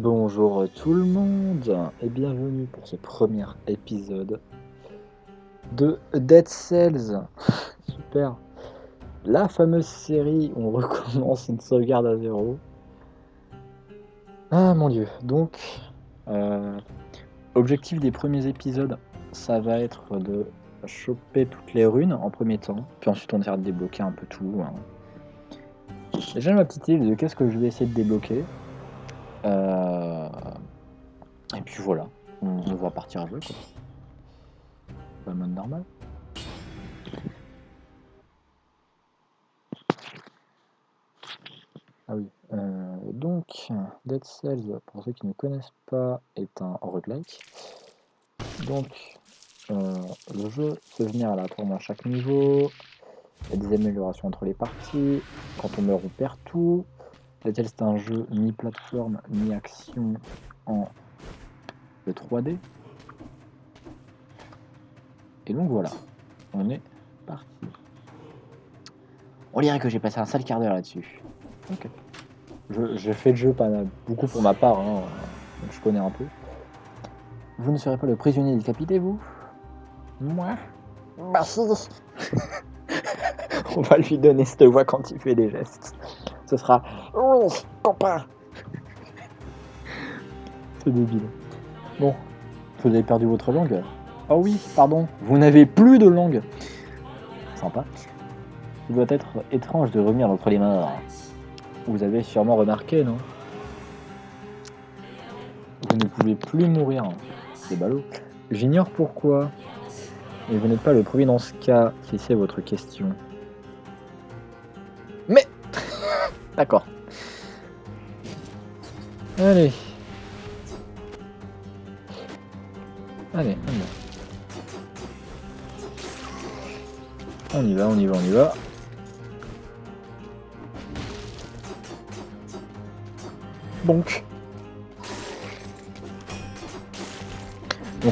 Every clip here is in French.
Bonjour tout le monde et bienvenue pour ce premier épisode de Dead Cells. Super. La fameuse série où on recommence une sauvegarde à zéro. Ah mon dieu. Donc, objectif des premiers épisodes, ça va être de choper toutes les runes en premier temps. Puis ensuite on essaiera de débloquer un peu tout. Déjà ma petite idée de qu'est-ce que je vais essayer de débloquer. Et puis voilà, on va partir à jouer quoi. Pas le mode normal. Ah oui, donc Dead Cells, pour ceux qui ne connaissent pas, est un roguelike. Donc le jeu peut venir aléatoirement à chaque niveau, il y a des améliorations entre les parties, quand on meurt on perd tout. Dead Cells c'est un jeu mi-plateforme, mi-action en 3D. Et donc voilà, on est parti. On dirait que j'ai passé un sale quart d'heure là-dessus. Ok. Je fais le jeu pas beaucoup pour ma part, hein, donc je connais un peu. Vous ne serez pas le prisonnier décapité, vous? Moi? Bah si. On va lui donner cette voix quand il fait des gestes. Ce sera oui, copain. C'est débile. Bon, vous avez perdu votre langue. Oh oui, pardon, vous n'avez plus de langue. Sympa. Il doit être étrange de revenir entre les morts. Vous avez sûrement remarqué, non? Vous ne pouvez plus mourir. C'est ballot. J'ignore pourquoi. Et vous n'êtes pas le premier dans ce cas, si c'est votre question. Mais d'accord. Allez. Allez, on y va, on y va, on y va. Donc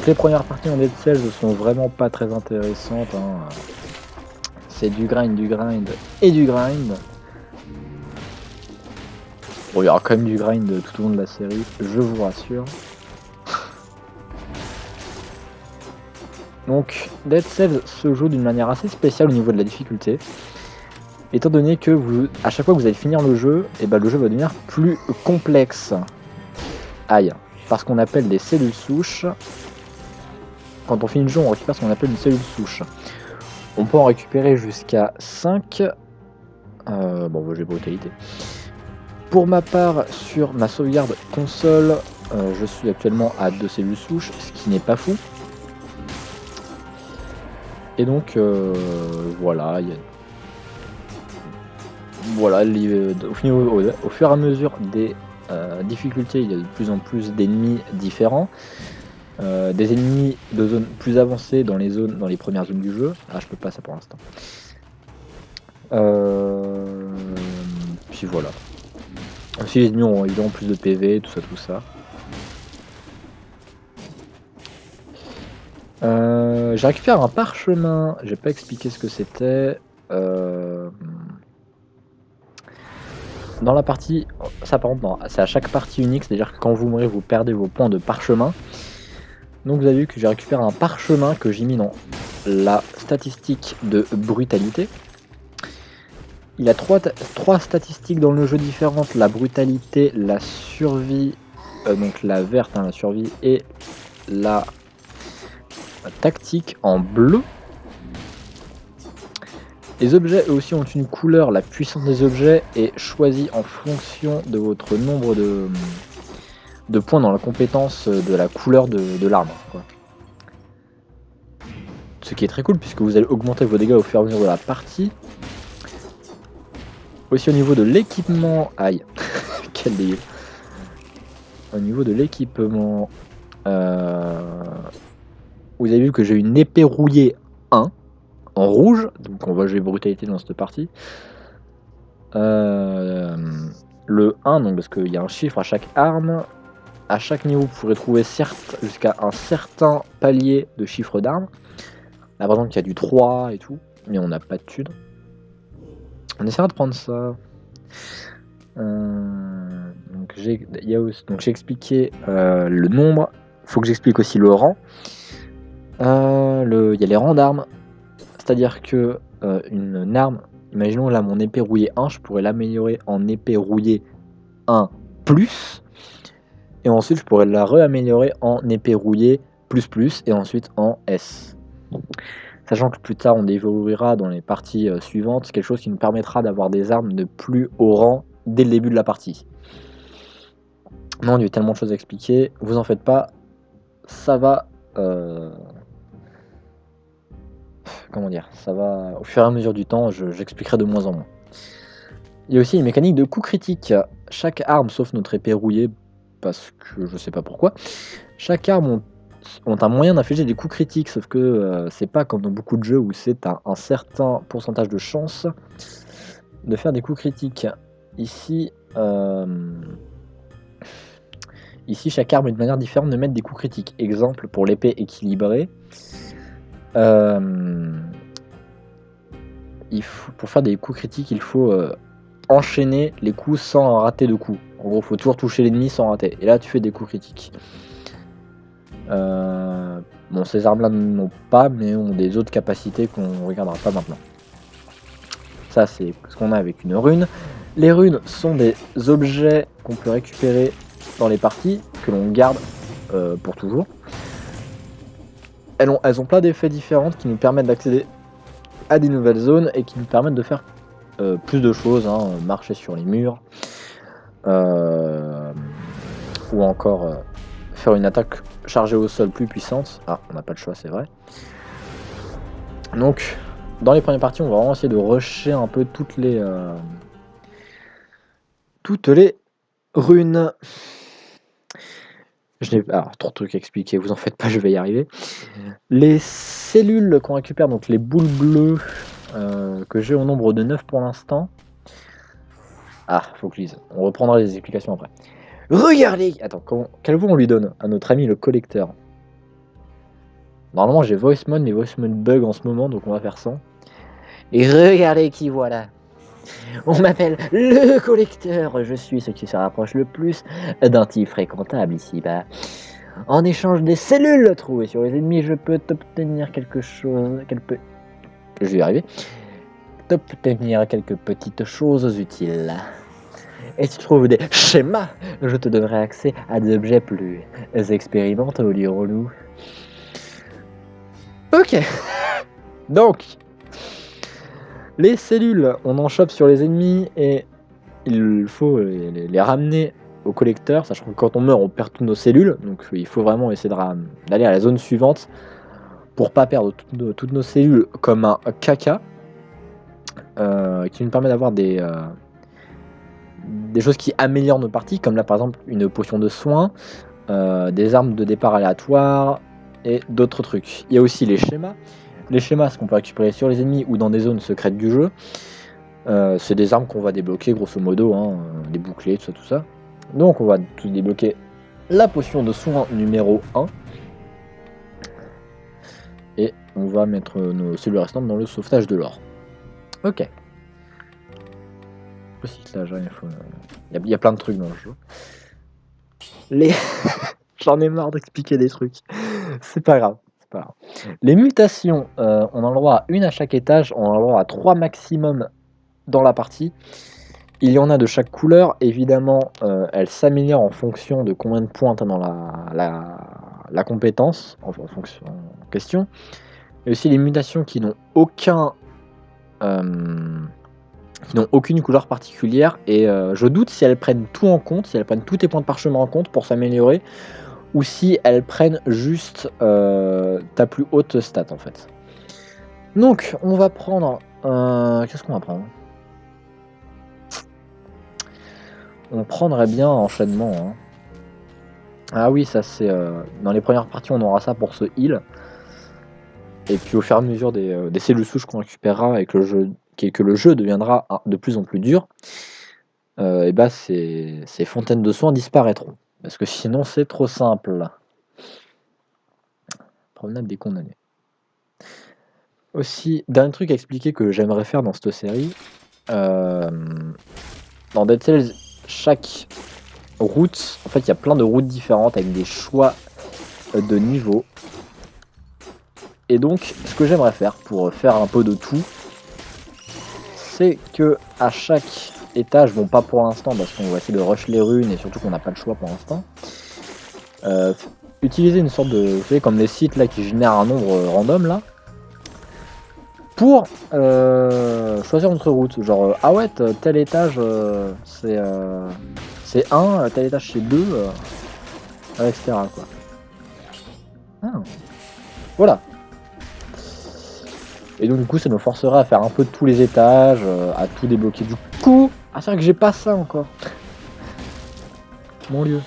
les premières parties en Dead Cells sont vraiment pas très intéressantes. Hein. C'est du grind et du grind. Bon, il y aura quand même du grind tout au long de la série, je vous rassure. Donc Dead Cells se joue d'une manière assez spéciale au niveau de la difficulté. Étant donné que à chaque fois que vous allez finir le jeu, et ben le jeu va devenir plus complexe. Aïe. Parce qu'on appelle des cellules souches. Quand on finit le jeu, on récupère ce qu'on appelle une cellule souche. On peut en récupérer jusqu'à 5. Bon, j'ai brutalité. Pour ma part, sur ma sauvegarde console, je suis actuellement à 2 cellules souches, ce qui n'est pas fou. Et donc, voilà, voilà, au fur et à mesure des difficultés, il y a de plus en plus d'ennemis différents. Des ennemis de zones plus avancées dans les premières zones du jeu. Ah, je peux pas ça pour l'instant. Puis voilà. Aussi les ennemis ont évidemment plus de PV, tout ça. J'ai récupéré un parchemin, j'ai pas expliqué ce que c'était. Dans la partie, ça par contre, non, c'est à chaque partie unique, c'est-à-dire que quand vous mourrez, vous perdez vos points de parchemin. Donc vous avez vu que j'ai récupéré un parchemin que j'ai mis dans la statistique de brutalité. Il y a trois statistiques dans le jeu différentes, la brutalité, la survie, donc la verte, hein, la survie, et la tactique en bleu. Les objets eux aussi ont une couleur, la puissance des objets est choisie en fonction de votre nombre de points dans la compétence de la couleur de l'arme. Ce qui est très cool puisque vous allez augmenter vos dégâts au fur et à mesure de la partie. Aussi au niveau de l'équipement, aïe, quel dégât. Au niveau de l'équipement, vous avez vu que j'ai une épée rouillée 1 en rouge, donc on va jouer brutalité dans cette partie. Le 1, donc parce qu'il y a un chiffre à chaque arme. À chaque niveau, vous pourrez trouver certes jusqu'à un certain palier de chiffre d'armes. Là, par exemple, il y a du 3 et tout, mais on n'a pas de thunes. On essaiera de prendre ça. Donc j'ai expliqué le nombre. Faut que j'explique aussi le rang. Il y a les rangs d'armes. C'est-à-dire que une arme, imaginons là mon épée rouillée 1, je pourrais l'améliorer en épée rouillée 1 plus. Et ensuite je pourrais la réaméliorer en épée rouillée plus et ensuite en S. Sachant que plus tard on déverrouillera dans les parties suivantes quelque chose qui nous permettra d'avoir des armes de plus haut rang dès le début de la partie. Non, il y a eu tellement de choses à expliquer, vous en faites pas, ça va... comment dire, ça va au fur et à mesure du temps, j'expliquerai de moins en moins. Il y a aussi une mécanique de coup critique. Chaque arme, sauf notre épée rouillée, parce que je sais pas pourquoi, chaque arme ont un moyen d'infliger des coups critiques, sauf que c'est pas comme dans beaucoup de jeux où c'est un certain pourcentage de chance de faire des coups critiques. Ici, chaque arme a une manière différente de mettre des coups critiques. Exemple, pour l'épée équilibrée, pour faire des coups critiques, il faut enchaîner les coups sans rater de coups. En gros, il faut toujours toucher l'ennemi sans rater. Et là, tu fais des coups critiques. Bon, ces armes-là n'ont pas, mais ont des autres capacités qu'on ne regardera pas maintenant. Ça, c'est ce qu'on a avec une rune. Les runes sont des objets qu'on peut récupérer dans les parties, que l'on garde pour toujours. Elles ont plein d'effets différents qui nous permettent d'accéder à des nouvelles zones et qui nous permettent de faire plus de choses, hein, marcher sur les murs, ou encore faire une attaque chargée au sol plus puissante. Ah, on n'a pas le choix, c'est vrai. Donc, dans les premières parties, on va vraiment essayer de rusher un peu toutes les runes. Alors, trop de trucs à expliquer, vous en faites pas, je vais y arriver. Les cellules qu'on récupère, donc les boules bleues, que j'ai au nombre de 9 pour l'instant. Ah, faut que je lise. On reprendra les explications après. Regardez! Attends, quelle voix on lui donne à notre ami le collecteur? Normalement j'ai voice mode, mais voice mode bug en ce moment, donc on va faire ça. Et regardez qui voilà! On m'appelle le collecteur, je suis ce qui se rapproche le plus d'un type fréquentable ici-bas. En échange des cellules trouvées sur les ennemis, je peux t'obtenir quelque chose... Je vais y arriver. T'obtenir quelques petites choses utiles. Et tu trouves des schémas, je te donnerai accès à des objets plus expérimentaux, dirons-nous. Ok. Donc, les cellules, on en chope sur les ennemis et il faut les ramener au collecteur, sachant que quand on meurt, on perd toutes nos cellules, donc il faut vraiment essayer d'aller à la zone suivante pour pas perdre toutes nos cellules comme un caca, qui nous permet d'avoir des choses qui améliorent nos parties, comme là par exemple une potion de soin, des armes de départ aléatoires et d'autres trucs. Il y a aussi les schémas. Les schémas, ce qu'on peut récupérer sur les ennemis ou dans des zones secrètes du jeu. C'est des armes qu'on va débloquer grosso modo, hein, des boucliers, tout ça. Donc on va tout débloquer la potion de soin numéro 1. Et on va mettre nos cellules restantes dans le sauvetage de l'or. Ok. Recyclage, il y a plein de trucs dans le jeu. J'en ai marre d'expliquer des trucs. C'est pas grave. Les mutations, on a le droit à une à chaque étage, on a le droit à 3 maximum dans la partie. Il y en a de chaque couleur, évidemment, elles s'améliorent en fonction de combien de points tu as dans la compétence, en fonction en question. Il y a aussi les mutations qui n'ont aucune couleur particulière, et je doute si elles prennent tout en compte, si elles prennent tous tes points de parchemin en compte pour s'améliorer, ou si elles prennent juste ta plus haute stat en fait. Donc on va prendre... qu'est-ce qu'on va prendre? On prendrait bien enchaînement. Hein. Ah oui, ça c'est... dans les premières parties on aura ça pour ce heal. Et puis au fur et à mesure des cellules souches qu'on récupérera et que le jeu deviendra de plus en plus dur, et bah ces fontaines de soins disparaîtront. Parce que sinon c'est trop simple. Promenade des condamnés. Aussi, dernier truc à expliquer que j'aimerais faire dans cette série. Dans Dead Cells, chaque routes. En fait, il y a plein de routes différentes avec des choix de niveau. Et donc, ce que j'aimerais faire pour faire un peu de tout, c'est que à chaque étage, bon pas pour l'instant parce qu'on va essayer de rush les runes et surtout qu'on n'a pas le choix pour l'instant, utiliser une sorte de, vous savez, comme les sites là qui génèrent un nombre random là, pour choisir notre route. Genre, ah ouais, tel étage c'est 1, tel étage c'est 2, etc. quoi. Ah. Voilà. Et donc du coup ça nous forcerait à faire un peu de tous les étages, à tout débloquer. Du coup, ah c'est vrai que j'ai pas ça encore. Mon lieu.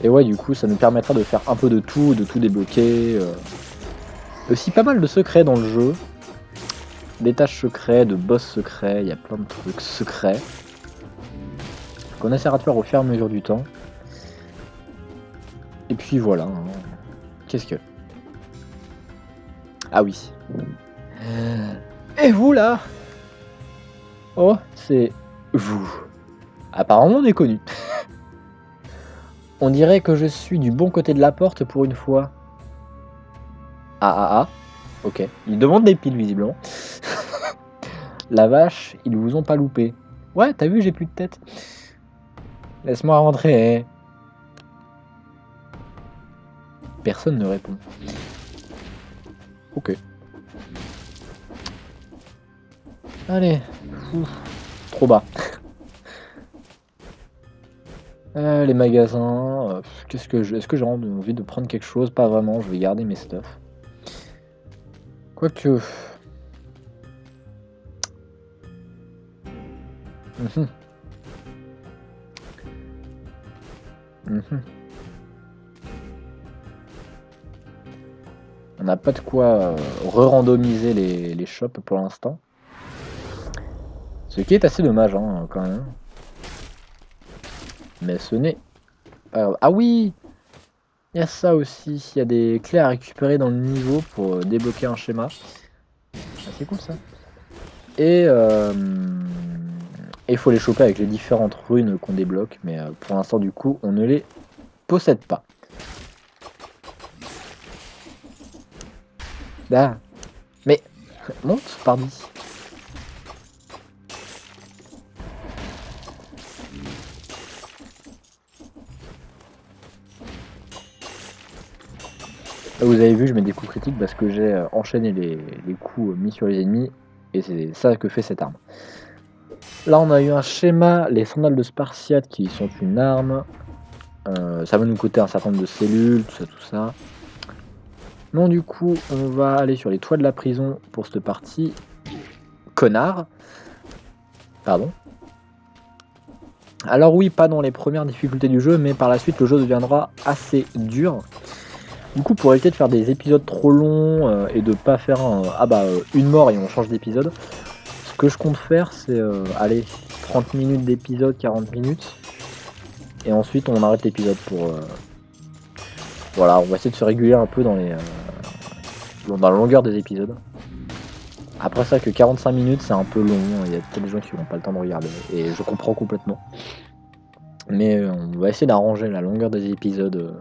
Et ouais, du coup ça nous permettra de faire un peu de tout débloquer. Aussi pas mal de secrets dans le jeu. D'étages secrets, de boss secrets, il y a plein de trucs secrets. Qu'on essaiera de faire au fur et à mesure du temps. Et puis voilà. Qu'est-ce que... Ah oui. Et vous là? Oh, c'est vous. Apparemment on est connu. On dirait que je suis du bon côté de la porte pour une fois. Ah. Ok. Ils demandent des piles visiblement. La vache, ils vous ont pas loupé. Ouais, t'as vu, j'ai plus de tête. Laisse-moi rentrer. Personne ne répond. Ok. Allez. Ouf. Trop bas. Les magasins. Qu'est-ce que est-ce que j'ai envie de prendre quelque chose? Pas vraiment. Je vais garder mes stuff. Quoique. On n'a pas de quoi re-randomiser les shops pour l'instant. Ce qui est assez dommage hein, quand même. Mais ce n'est... ah oui! Il y a ça aussi. Il y a des clés à récupérer dans le niveau pour débloquer un schéma. Ah, c'est cool ça. Et il faut les choper avec les différentes runes qu'on débloque. Mais pour l'instant du coup on ne les possède pas. Ah. Mais monte par ici. Vous avez vu, je mets des coups critiques parce que j'ai enchaîné les coups mis sur les ennemis. Et c'est ça que fait cette arme. Là on a eu un schéma, les sandales de Spartiate qui sont une arme. Ça va nous coûter un certain nombre de cellules, tout ça. Non du coup on va aller sur les toits de la prison pour cette partie. Connard. Pardon. Alors oui, pas dans les premières difficultés du jeu, mais par la suite le jeu deviendra assez dur. Du coup pour éviter de faire des épisodes trop longs et de pas faire une mort et on change d'épisode, ce que je compte faire c'est allez 30 minutes d'épisode, 40 minutes. Et ensuite on arrête l'épisode pour... Voilà, on va essayer de se réguler un peu dans la longueur des épisodes. Après ça que 45 minutes c'est un peu long, il y a peut-être des gens qui n'ont pas le temps de regarder. Et je comprends complètement. Mais on va essayer d'arranger la longueur des épisodes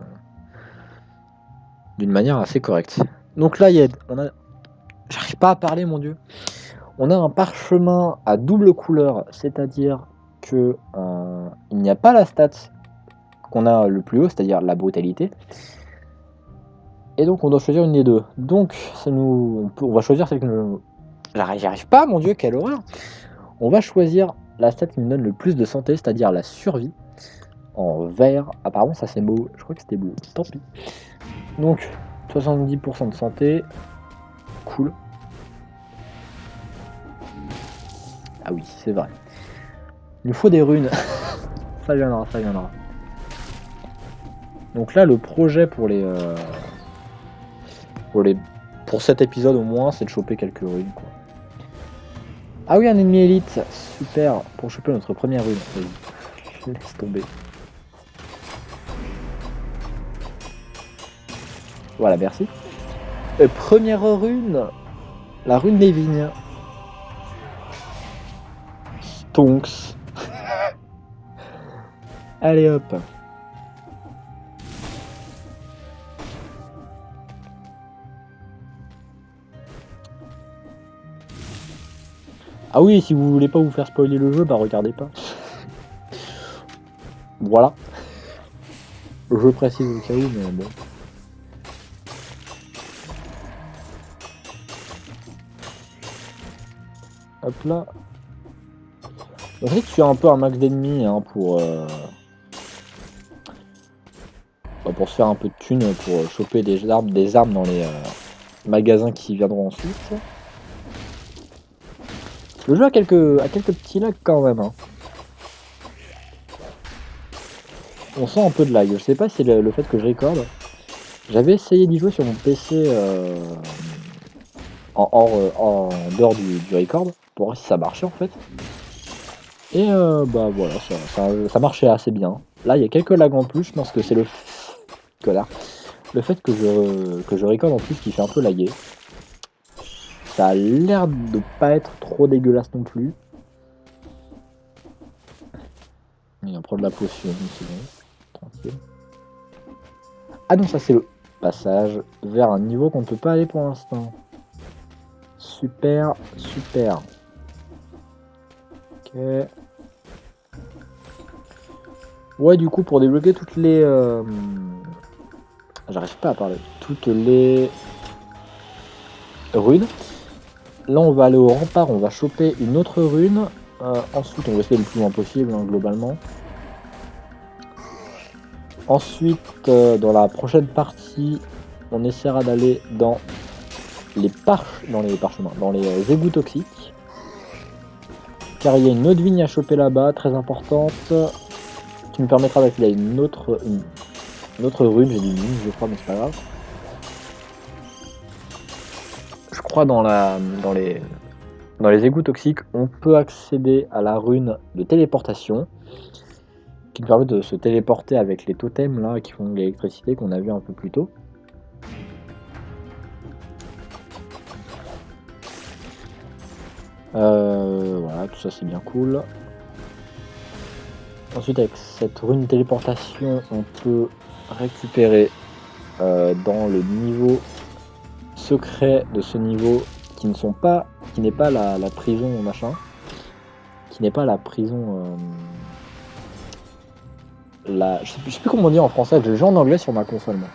d'une manière assez correcte. Donc là j'arrive pas à parler mon dieu. On a un parchemin à double couleur, c'est-à-dire que il n'y a pas la stat qu'on a le plus haut, c'est-à-dire la brutalité. Et donc on doit choisir une des deux. Donc on va choisir celle que nous... J'y arrive pas mon dieu, quelle horreur. On va choisir la stat qui nous donne le plus de santé, c'est-à-dire la survie. En vert, apparemment ça c'est beau, je crois que c'était bleu, tant pis. Donc 70% de santé, cool. Ah oui, c'est vrai. Il nous faut des runes. Ça viendra. Donc là, le projet pour cet épisode au moins, c'est de choper quelques runes. Quoi. Ah oui, un ennemi élite, super. Pour choper notre première rune. Laisse tomber. Voilà, merci. Première rune, la rune des vignes. Stonks. Allez hop. Ah oui, si vous voulez pas vous faire spoiler le jeu, bah regardez pas. Voilà. Je précise au cas où, mais bon. Hop là. On sait que tu as un peu un max d'ennemis hein, pour se faire un peu de thunes, pour choper des armes dans les magasins qui viendront ensuite. Le jeu a quelques petits lags quand même. Hein. On sent un peu de lag. Je sais pas si c'est le fait que je recorde. J'avais essayé d'y jouer sur mon PC en dehors du record pour voir si ça marchait en fait. Et bah voilà, ça marchait assez bien. Là, il y a quelques lags en plus. Je pense que c'est le fait que je record en plus qui fait un peu laguer. Ça a l'air de pas être trop dégueulasse non plus. Il va prendre la potion, c'est bon. Tranquille. Ah non, ça c'est le passage vers un niveau qu'on ne peut pas aller pour l'instant. Super, super. Ok. Ouais, du coup, pour débloquer toutes les... J'arrive pas à parler. Toutes les runes. Là, on va aller au rempart, on va choper une autre rune. Ensuite, on va essayer le plus loin possible, hein, globalement. Ensuite, dans la prochaine partie, on essaiera d'aller dans les parchemins, dans les égouts toxiques. Car il y a une autre vigne à choper là-bas, très importante, qui me permettra d'accéder à une autre rune, j'ai dit vigne, je crois, mais c'est pas grave. Je crois dans les égouts toxiques, on peut accéder à la rune de téléportation, qui nous permet de se téléporter avec les totems là qui font de l'électricité qu'on a vu un peu plus tôt. Voilà, tout ça c'est bien cool. Ensuite, avec cette rune de téléportation, on peut récupérer dans le niveau secret de ce niveau qui n'est pas la prison machin, qui n'est pas la prison. Je sais plus comment dire en français, je joue en anglais sur ma console moi.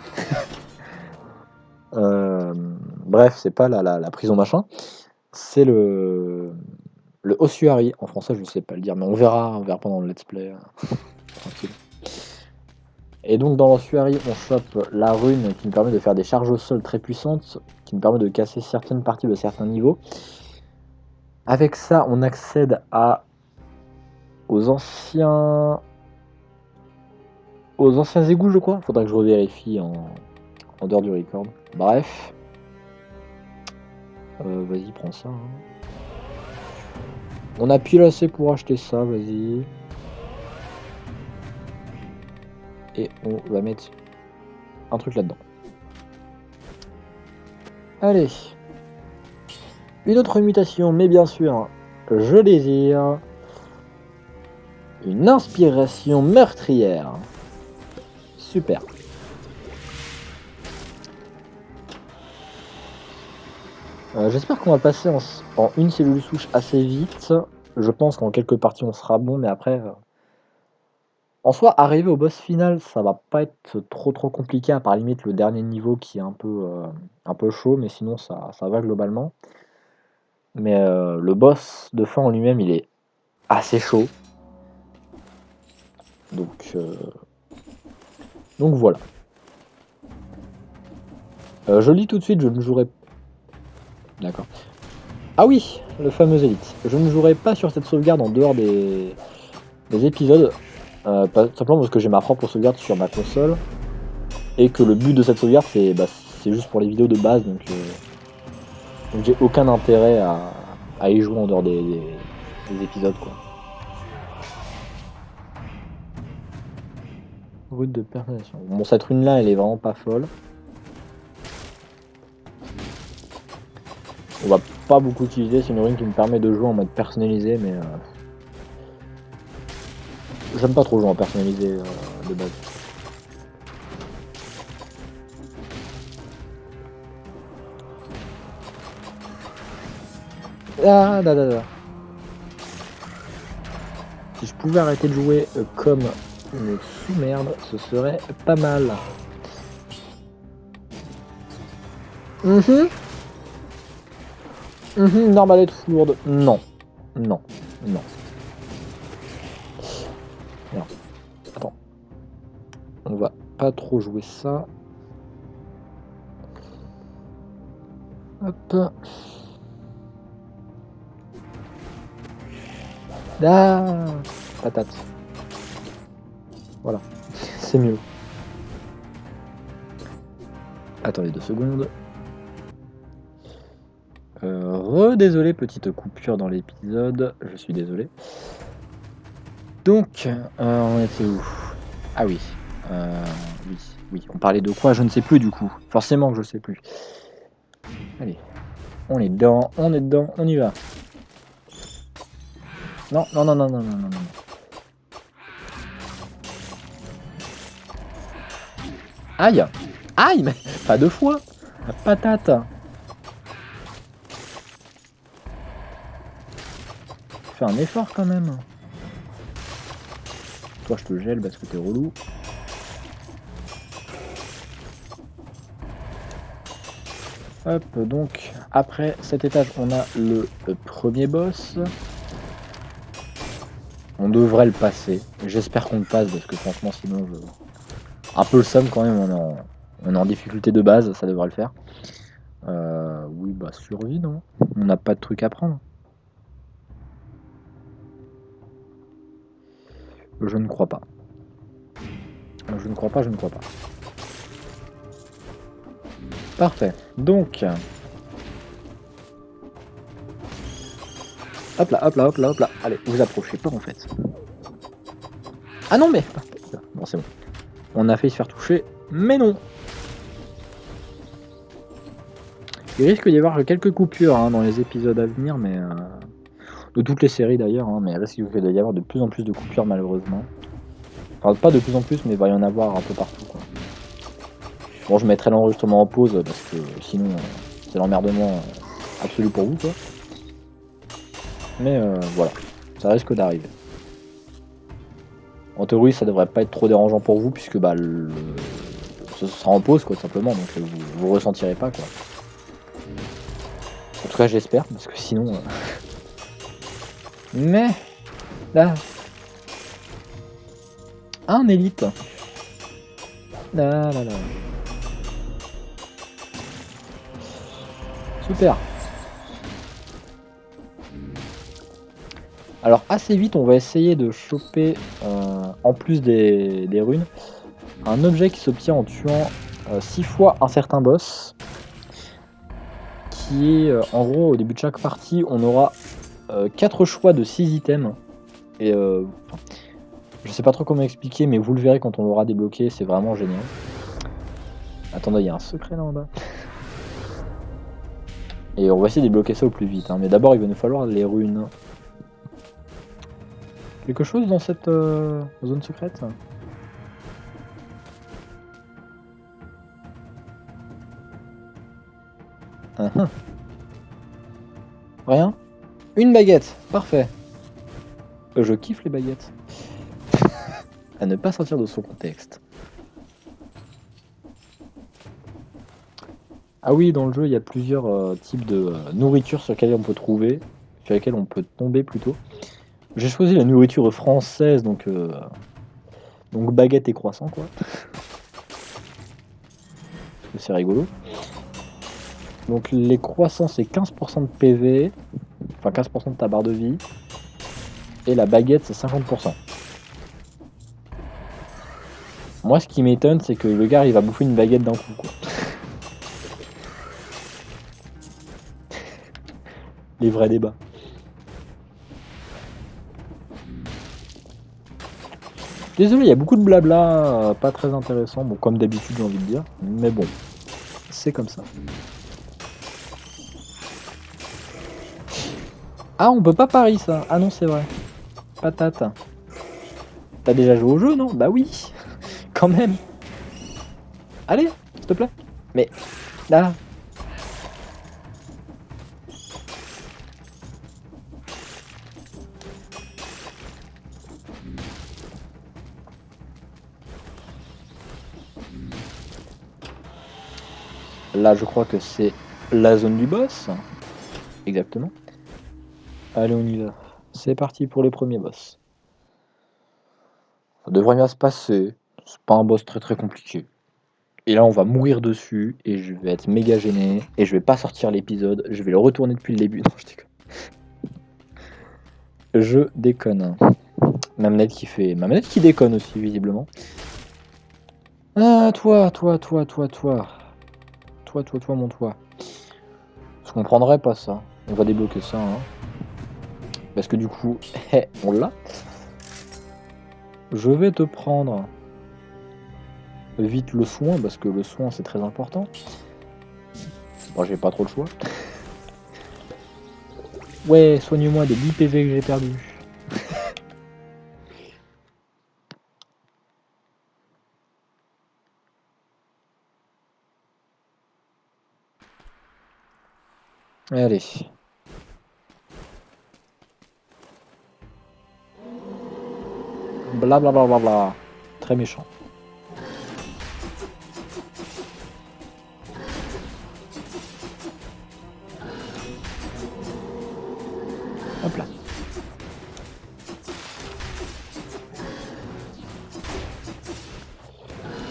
Bref, c'est pas la prison machin, c'est le ossuary en français, je sais pas le dire, mais on verra pendant le let's play. Tranquille. Et donc dans l'ossuary, on chope la rune qui nous permet de faire des charges au sol très puissantes, qui nous permet de casser certaines parties de certains niveaux. Avec ça, on accède aux anciens égouts, je crois. Faudra que je revérifie en dehors du record. Bref. Vas-y, prends ça. Hein. On a pile assez pour acheter ça, vas-y. Et on va mettre un truc là-dedans. Allez. Une autre mutation, mais bien sûr, je désire une inspiration meurtrière. Super. J'espère qu'on va passer en une cellule souche assez vite. Je pense qu'en quelques parties on sera bon, mais après... En soi, arriver au boss final, ça va pas être trop compliqué, à part limite le dernier niveau qui est un peu chaud, mais sinon ça va globalement. Mais le boss de fin en lui-même, il est assez chaud. Donc voilà. Je lis tout de suite, je ne jouerai... D'accord. Ah oui, le fameux Elite. Je ne jouerai pas sur cette sauvegarde en dehors des épisodes. Pas simplement parce que j'ai ma propre sauvegarde sur ma console. Et que le but de cette sauvegarde, c'est juste pour les vidéos de base. Donc j'ai aucun intérêt à y jouer en dehors des épisodes, quoi. Route de permanation. Bon, cette rune là, elle est vraiment pas folle. On va pas beaucoup utiliser, c'est une rune qui me permet de jouer en mode personnalisé, mais j'aime pas trop jouer en personnalisé de base. Ah, da. Si je pouvais arrêter de jouer comme une sous-merde, ce serait pas mal. Une arbalète lourde. Non. Non. Attends. On va pas trop jouer ça. Hop. Ah, patate. Voilà. C'est mieux. Attendez 2 secondes. Désolé, petite coupure dans l'épisode. Je suis désolé. Donc, on était où? Ah oui. Oui. On parlait de quoi? Je ne sais plus du coup. Forcément que je sais plus. Allez. On est dedans, on y va. Non. Aïe! Aïe, mais pas 2 fois! La patate! Fais un effort quand même. Toi, je te gèle parce que t'es relou. Hop, donc, après cet étage, on a le premier boss. On devrait le passer. J'espère qu'on le passe parce que franchement, sinon, un peu le seum quand même. On est en difficulté de base, ça devrait le faire. Oui, bah, survie, non? On n'a pas de truc à prendre. Je ne crois pas. Je ne crois pas. Parfait. Donc. Hop là. Allez, vous approchez pas en fait. Ah non mais. Bon c'est bon. On a failli se faire toucher, mais non. Il risque d'y avoir quelques coupures dans les épisodes à venir, mais de toutes les séries d'ailleurs, mais il risque d'y avoir de plus en plus de coupures malheureusement. Enfin pas de plus en plus, mais il va y en avoir un peu partout quoi. Bon, je mettrai l'enregistrement en pause parce que sinon c'est l'emmerdement absolu pour vous quoi. Mais voilà, ça risque d'arriver. En théorie, ça devrait pas être trop dérangeant pour vous puisque bah ce sera en pause quoi simplement, donc vous ressentirez pas quoi. En tout cas, j'espère parce que sinon. Mais là, un élite. Là. Super. Alors assez vite, on va essayer de choper, en plus des runes, un objet qui s'obtient en tuant 6 fois un certain boss. Qui est, en gros, au début de chaque partie, on aura 4 choix de 6 items. Et je sais pas trop comment expliquer, mais vous le verrez quand on l'aura débloqué, c'est vraiment génial. Attendez, il y a un secret là en bas. Et on va essayer de débloquer ça au plus vite, mais d'abord il va nous falloir les runes. Quelque chose dans cette zone secrète? Rien? Une baguette, parfait. Je kiffe les baguettes. À ne pas sortir de son contexte. Ah oui, dans le jeu, il y a plusieurs types de nourriture sur lesquelles on peut tomber plutôt. J'ai choisi la nourriture française, donc baguette et croissant quoi. C'est rigolo. Donc les croissants c'est 15% de PV, enfin 15% de ta barre de vie, et la baguette c'est 50%. Moi ce qui m'étonne c'est que le gars il va bouffer une baguette d'un coup quoi. Les vrais débats. Désolé, il y a beaucoup de blabla, pas très intéressant, bon comme d'habitude j'ai envie de dire, mais bon, c'est comme ça. Ah, on peut pas pari ça. Ah non, c'est vrai. Patate. T'as déjà joué au jeu, non? Bah oui, quand même. Allez, s'il te plaît. Mais là, là, je crois que c'est la zone du boss. Exactement. Allez, on y va. C'est parti pour le premier boss. Ça devrait bien se passer. C'est pas un boss très très compliqué. Et là, on va mourir dessus et je vais être méga gêné et je vais pas sortir l'épisode. Je vais le retourner depuis le début. Non, je déconne. Je déconne. Ma manette qui déconne aussi, visiblement. Ah, toi, toi, toi, toi, toi. Toi, toi, toi, mon toi. Je comprendrais pas ça. On va débloquer ça, hein. Parce que du coup, on l'a. Je vais te prendre vite le soin, parce que le soin c'est très important. Bon, j'ai pas trop le choix. Ouais, soigne-moi des 10 PV que j'ai perdus. Allez. Blablabla. Bla bla bla. Très méchant. Hop là.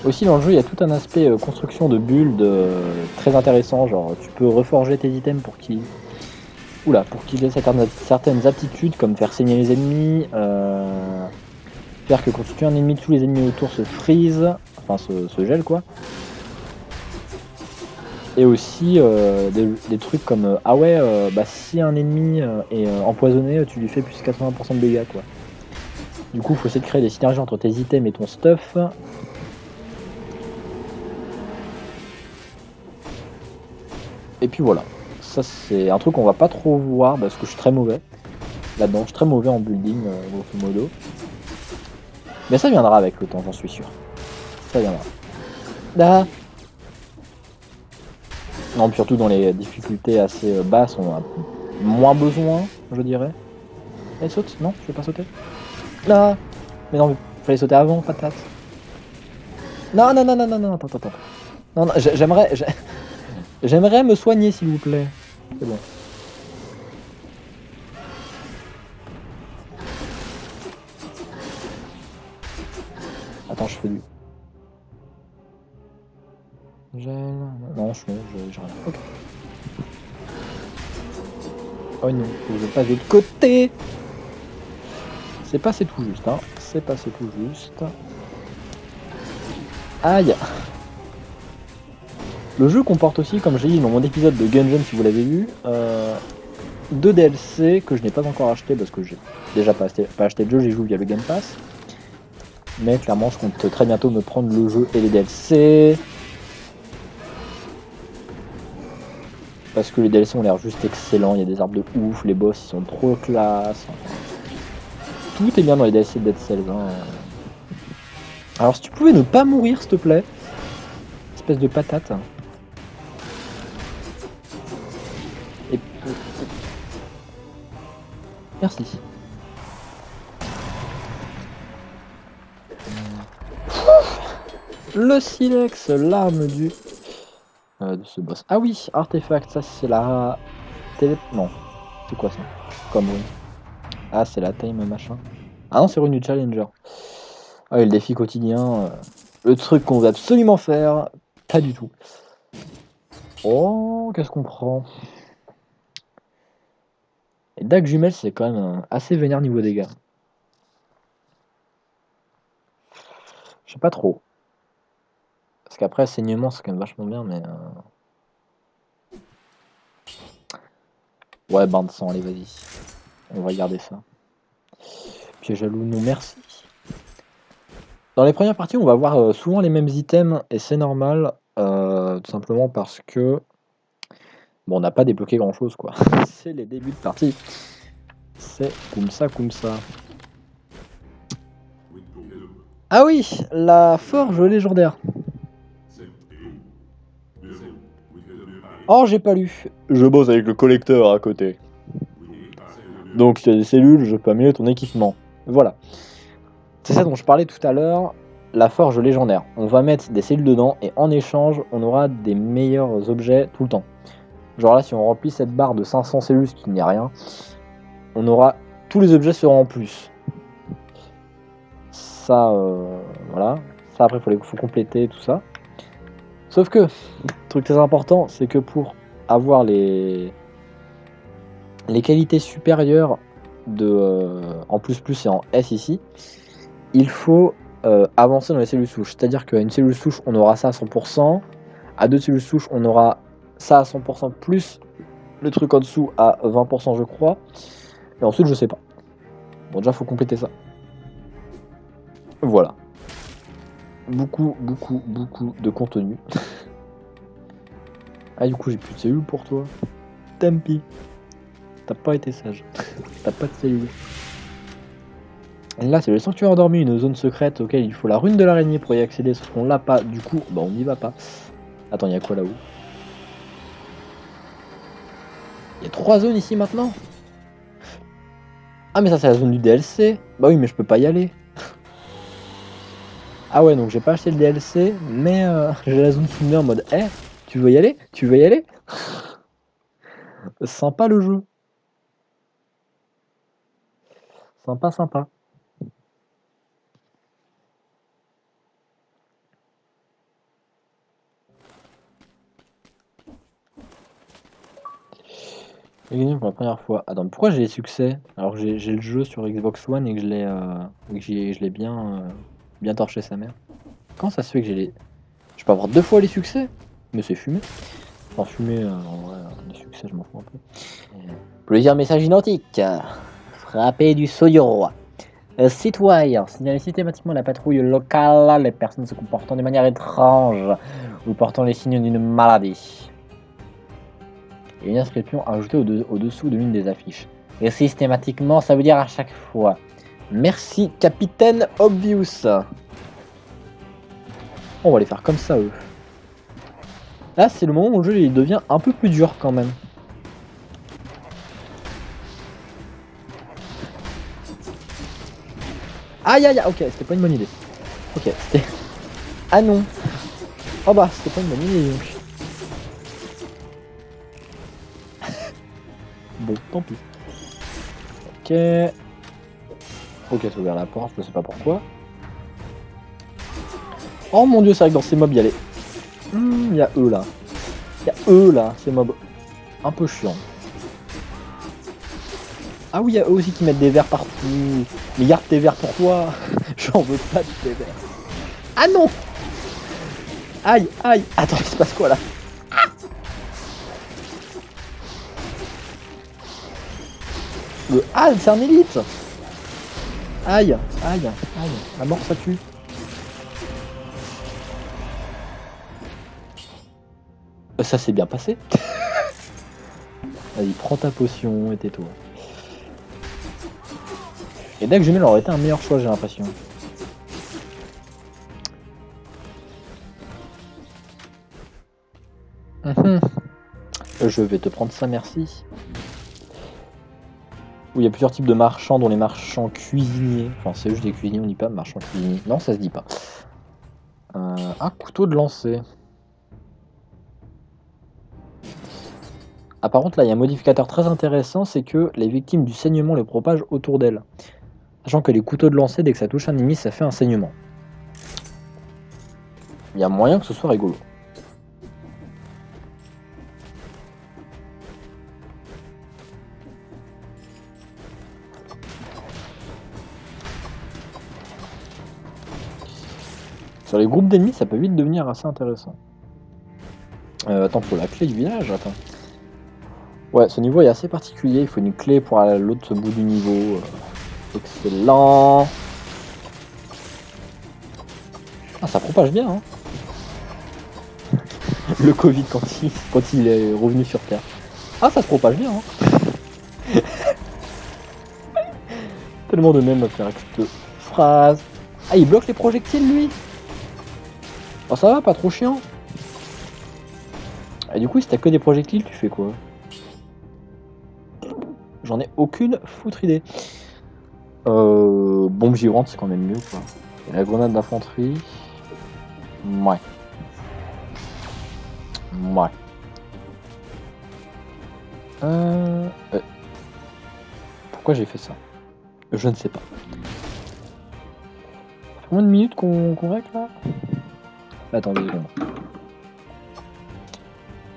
Aussi dans le jeu, il y a tout un aspect construction de build très intéressant. Genre, tu peux reforger tes items pour qu'ils aient certaines aptitudes, comme faire saigner les ennemis, faire que quand tu tues un ennemi, tous les ennemis autour se freeze, enfin se gèlent quoi. Et aussi des trucs comme ah ouais, bah, si un ennemi est empoisonné, tu lui fais plus 80% de dégâts quoi. Du coup, il faut essayer de créer des synergies entre tes items et ton stuff. Et puis voilà. Ça, c'est un truc qu'on va pas trop voir parce que je suis très mauvais là-dedans. Je suis très mauvais en building, grosso modo. Mais ça viendra avec le temps, j'en suis sûr. Ça viendra. Ah. Non, surtout dans les difficultés assez basses, on a moins besoin, je dirais. Elle saute? Non, je vais pas sauter. Là. Mais non, mais fallait sauter avant, patate. Non, non, non, non, non, non, attends, attends. Non, non, j'aimerais me soigner, s'il vous plaît. C'est bon. Attends, je fais du gel. Non, j'ai rien. Ok. Oh non, faut que je passe de l'autre côté. C'est passé tout juste, hein. C'est passé tout juste. Aïe. Le jeu comporte aussi, comme j'ai dit dans mon épisode de Gungeon, si vous l'avez vu, 2 DLC que je n'ai pas encore acheté parce que j'ai déjà pas acheté le jeu, j'y joue via le Game Pass. Mais clairement, je compte très bientôt me prendre le jeu et les DLC. Parce que les DLC ont l'air juste excellents, il y a des arbres de ouf, les boss ils sont trop classe. Tout est bien dans les DLC de Dead Cells. Hein. Alors si tu pouvais ne pas mourir s'il te plaît, espèce de patate. Et... Merci. Le silex, l'arme de ce boss. Ah oui, artefact, ça c'est la Non, c'est quoi ça? Comme oui. Ah, c'est la time machin. Ah non, c'est rune du challenger. Ah oui, le défi quotidien, le truc qu'on veut absolument faire, pas du tout. Oh, qu'est-ce qu'on prend? Et dague jumelle, c'est quand même assez vénère niveau dégâts. Je sais pas trop. Parce qu'après, saignement, c'est quand même vachement bien, mais... Ouais, bain de sang, allez, vas-y. On va regarder ça. Piège à loup, non merci. Dans les premières parties, on va voir souvent les mêmes items, et c'est normal, tout simplement parce que... Bon, on n'a pas débloqué grand-chose, quoi. C'est les débuts de partie. c'est comme ça. Ah oui, la forge légendaire. Oh, j'ai pas lu. Je bosse avec le collecteur à côté. Donc, s'il y a des cellules, je peux améliorer ton équipement. Voilà. C'est ça dont je parlais tout à l'heure, la forge légendaire. On va mettre des cellules dedans et en échange, on aura des meilleurs objets tout le temps. Genre là, si on remplit cette barre de 500 cellules, ce qui n'y a rien, on aura... Tous les objets seront en plus. Ça, voilà. Ça, après, il faut compléter tout ça. Sauf que, truc très important, c'est que pour avoir les qualités supérieures de en plus et en S ici, il faut avancer dans les cellules souches. C'est-à-dire qu'à une cellule souche, on aura ça à 100%. À 2 cellules souches, on aura ça à 100%, plus le truc en dessous à 20%, je crois. Et ensuite, je sais pas. Bon, déjà, faut compléter ça. Voilà. Beaucoup de contenu. Ah, du coup, j'ai plus de cellules pour toi. Tant pis. T'as pas été sage. T'as pas de cellules. Et là, c'est le sanctuaire endormi, une zone secrète auquel il faut la rune de l'araignée pour y accéder, sauf qu'on l'a pas. Du coup, bah, on n'y va pas. Attends, il y a quoi là-haut? Il y a 3 zones ici maintenant? Ah, mais ça, c'est la zone du DLC. Bah oui, mais je peux pas y aller. Ah ouais, donc j'ai pas acheté le DLC, mais j'ai la zone filmée en mode tu veux y aller? Tu veux y aller? Sympa le jeu. Sympa. J'ai gagné pour la première fois. Attends, pourquoi j'ai les succès alors que j'ai le jeu sur Xbox One et que je l'ai bien torché sa mère? Comment ça se fait que j'ai les... Je peux avoir 2 fois les succès? Mais c'est fumé. Enfin, fumé, en vrai, les succès, je m'en fous un peu. Plusieurs messages identiques. Frappé du sceau du roi. Citoyen, signalez systématiquement la patrouille locale les personnes se comportant de manière étrange ou portant les signes d'une maladie. Et une inscription ajoutée au-dessous de l'une des affiches. Et systématiquement, ça veut dire à chaque fois. Merci, Capitaine Obvious. On va les faire comme ça, eux. Là, c'est le moment où le jeu il devient un peu plus dur quand même. Aïe, ok, c'était pas une bonne idée. Ok, c'était... Ah non. Oh bah, c'était pas une bonne idée donc. Bon, tant pis. Ok. Ok, ça a ouvert la porte, je sais pas pourquoi. Oh mon dieu, c'est vrai que dans ces mobs, il y a les... Il y a eux là. Il y a eux là, ces mobs. Un peu chiants. Ah oui, il y a eux aussi qui mettent des verres partout. Mais garde tes verres pour toi. J'en veux pas de tes verres. Ah non. Aïe. Attends, il se passe quoi là? Ah, c'est un élite. Aïe. La mort, ça tue. Ça s'est bien passé. Vas-y, prends ta potion et tais-toi. Et dès que Jumel aurait été un meilleur choix, j'ai l'impression. Je vais te prendre ça, merci. Où il y a plusieurs types de marchands, dont les marchands cuisiniers. Enfin, c'est juste des cuisiniers, on dit pas marchands cuisiniers. Non, ça se dit pas. Un couteau de lancer. Ah, par contre, là, il y a un modificateur très intéressant, c'est que les victimes du saignement les propagent autour d'elles. Sachant que les couteaux de lancer, dès que ça touche un ennemi, ça fait un saignement. Il y a moyen que ce soit rigolo. Sur les groupes d'ennemis, ça peut vite devenir assez intéressant. Attends, faut la clé du village, attends. Ouais, ce niveau est assez particulier, il faut une clé pour aller à l'autre bout du niveau. Excellent. Ah, ça propage bien, hein. Le Covid quand il est revenu sur Terre. Ah, ça se propage bien, hein. Tellement de mèmes à faire avec cette phrase. Ah, il bloque les projectiles, lui. Oh, ça va, pas trop chiant. Et du coup, si t'as que des projectiles, tu fais quoi? J'en ai aucune foutre idée. Bombe givrante, c'est quand même mieux, quoi. Et la grenade d'infanterie. Ouais. Ouais. Pourquoi j'ai fait ça? Je ne sais pas. Combien de minutes qu'on règle là? Attends 2 secondes.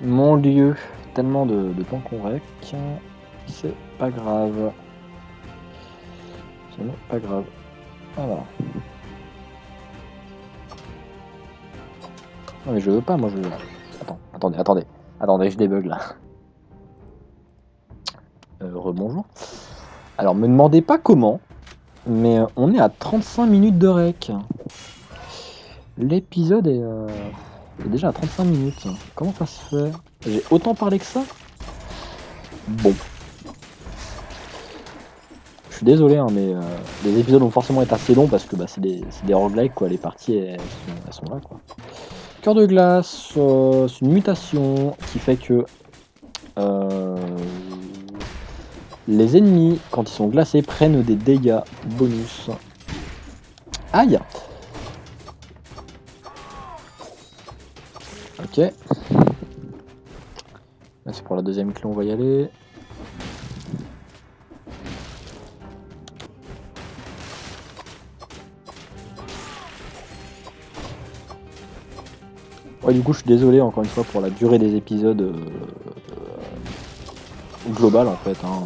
Mon dieu, tellement de temps qu'on règle. C'est pas grave. C'est pas grave. Alors. Non mais je veux pas, moi je veux. Attendez, je débug là. Rebonjour. Alors me demandez pas comment, mais on est à 35 minutes de rec. L'épisode est déjà à 35 minutes. Comment ça se fait? J'ai autant parlé que ça? Bon. Je suis désolé, hein, mais les épisodes vont forcément être assez longs parce que bah, c'est des roguelikes, quoi. Les parties, elles sont là, quoi. Cœur de glace, c'est une mutation qui fait que les ennemis, quand ils sont glacés, prennent des dégâts bonus. Aïe! Ok. Là, c'est pour la deuxième clé, on va y aller. Ouais, du coup, je suis désolé encore une fois pour la durée des épisodes global en fait. Hein.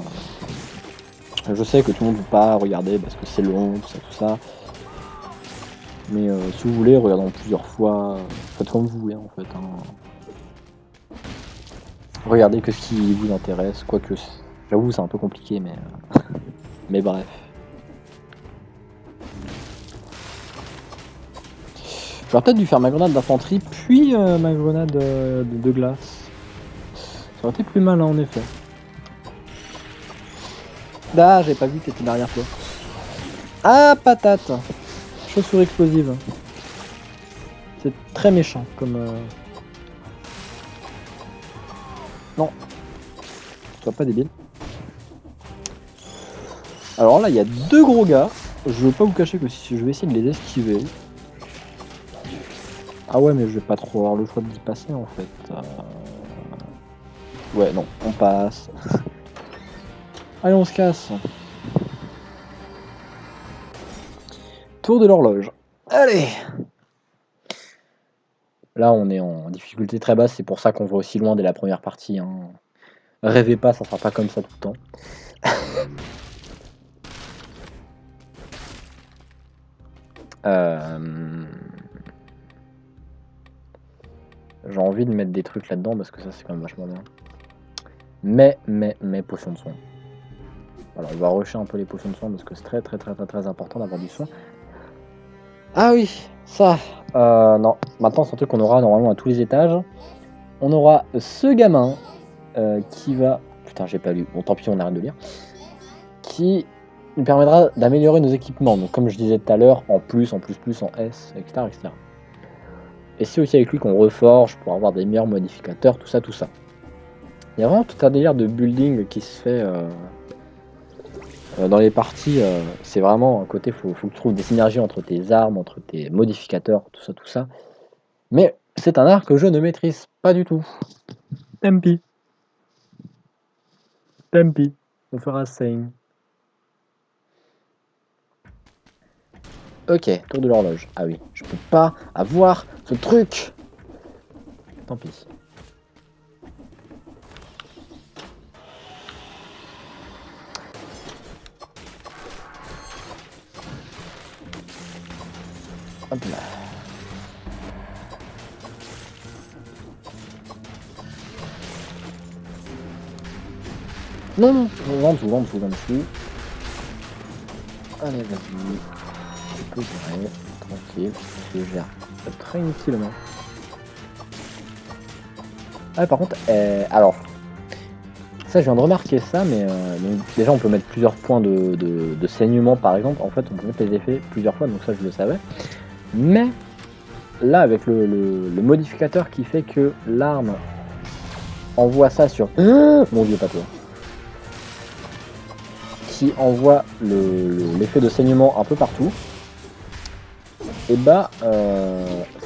Je sais que tout le monde ne peut pas regarder parce que c'est long, tout ça. Mais si vous voulez, regardons plusieurs fois. Faites comme vous voulez en fait. Hein. Regardez que ce qui vous intéresse, quoique j'avoue c'est un peu compliqué, mais mais bref. J'aurais peut-être dû faire ma grenade d'infanterie puis ma grenade de glace. Ça aurait été plus mal hein, en effet. Ah, j'ai pas vu que t'étais derrière toi. Ah, patate. Chaussure explosive. C'est très méchant comme... Non. Sois pas débile. Alors là, il y a deux gros gars. Je veux pas vous cacher que si je vais essayer de les esquiver... Ah ouais, mais je vais pas trop avoir le choix d'y passer en fait. Ouais, non, on passe. Allez, on se casse. Tour de l'horloge. Allez. Là, on est en difficulté très basse, c'est pour ça qu'on va aussi loin dès la première partie. Hein. Rêvez pas, ça sera pas comme ça tout le temps. J'ai envie de mettre des trucs là-dedans parce que ça c'est quand même vachement bien. Mais, potions de soin. Alors on va rusher un peu les potions de soin parce que c'est très important d'avoir du soin. Ah oui, ça. Non, maintenant c'est un truc qu'on aura normalement à tous les étages. On aura ce gamin qui va... Putain, j'ai pas lu. Bon, tant pis, on arrête de lire. Qui nous permettra d'améliorer nos équipements. Donc comme je disais tout à l'heure, en plus, en S, etc. Et c'est aussi avec lui qu'on reforge pour avoir des meilleurs modificateurs, tout ça. Il y a vraiment tout un délire de building qui se fait dans les parties. C'est vraiment un côté, faut que tu trouves des synergies entre tes armes, entre tes modificateurs, tout ça. Mais c'est un art que je ne maîtrise pas du tout. Tant pis. On fera signe. Ok, tour de l'horloge. Ah oui, je peux pas avoir ce truc. Tant pis. Hop là. Non, en dessous. Allez, vas-y. Tu peux gérer, tranquille. Je gère tranquillement. Ah, par contre, alors, Ça, je viens de remarquer ça, mais donc, déjà, on peut mettre plusieurs points de saignement, par exemple. En fait, on peut mettre les effets plusieurs fois, donc ça, je le savais. Mais là, avec le modificateur qui fait que l'arme envoie ça sur... Mon Dieu, pas toi. Qui envoie l'effet de saignement un peu partout. Et bah,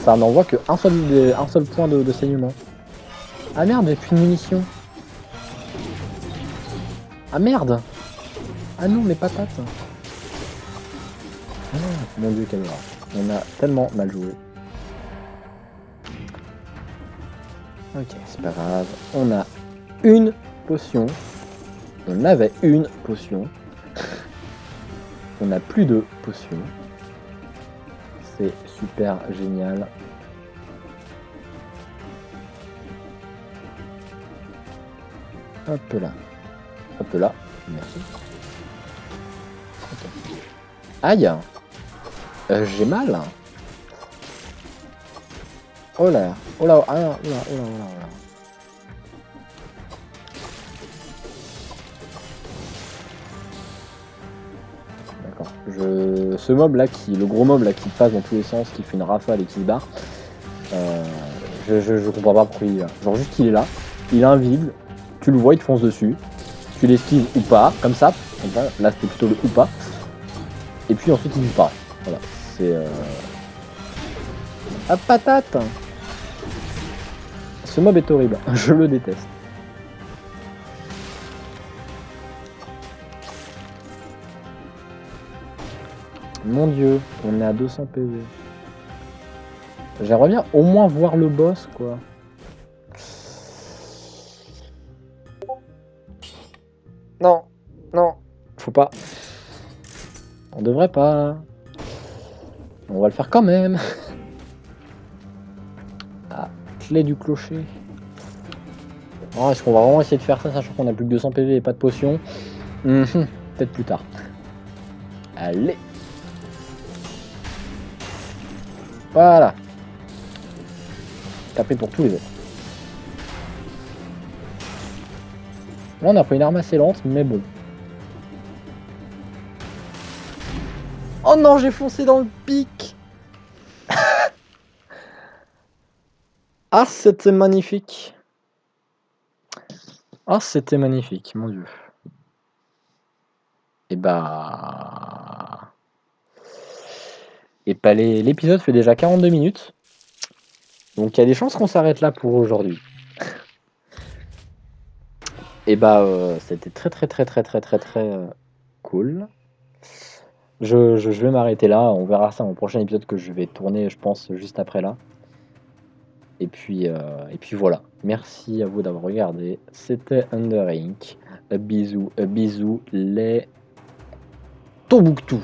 ça n'envoie qu'un seul point de saignement. Ah merde, j'ai plus de munitions. Ah merde. Ah non, mes patates. Ah, mon Dieu, quelle horreur. On a tellement mal joué. Ok, c'est pas grave. On a une potion. On avait une potion. On n'a plus de potions. C'est super génial. Hop là. Hop là. Merci. Okay. Aïe. J'ai mal. Oh là. Oh là. Ah, oh là. Oh là. Oh là. Oh là. D'accord. Ce mob là, le gros mob là qui passe dans tous les sens, qui fait une rafale et qui se barre, je comprends pas pourquoi il est là. Genre juste il est là, il est invisible, tu le vois, il te fonce dessus, tu l'esquives ou pas, comme ça, là c'était plutôt le ou pas, et puis ensuite il disparaît. Voilà, c'est... Ah patate. Ce mob est horrible, je le déteste. Mon dieu, on est à 200 PV. J'aimerais bien au moins voir le boss, quoi. Non, non, faut pas. On devrait pas. On va le faire quand même. Ah, clé du clocher. Oh, est-ce qu'on va vraiment essayer de faire ça, sachant qu'on a plus que 200 PV et pas de potion? Peut-être plus tard. Allez. Voilà. Taper pour tous les autres. Là, on a pris une arme assez lente, mais bon. Oh non, j'ai foncé dans le pic. Ah, c'était magnifique. Ah, c'était magnifique, mon dieu. Et bah... Et bah l'épisode fait déjà 42 minutes. Donc il y a des chances qu'on s'arrête là pour aujourd'hui. Et bah c'était très cool. Je vais m'arrêter là, on verra ça dans le prochain épisode que je vais tourner, je pense, juste après là. Et puis voilà. Merci à vous d'avoir regardé. C'était Under Ink. Un bisou les Tombouctou.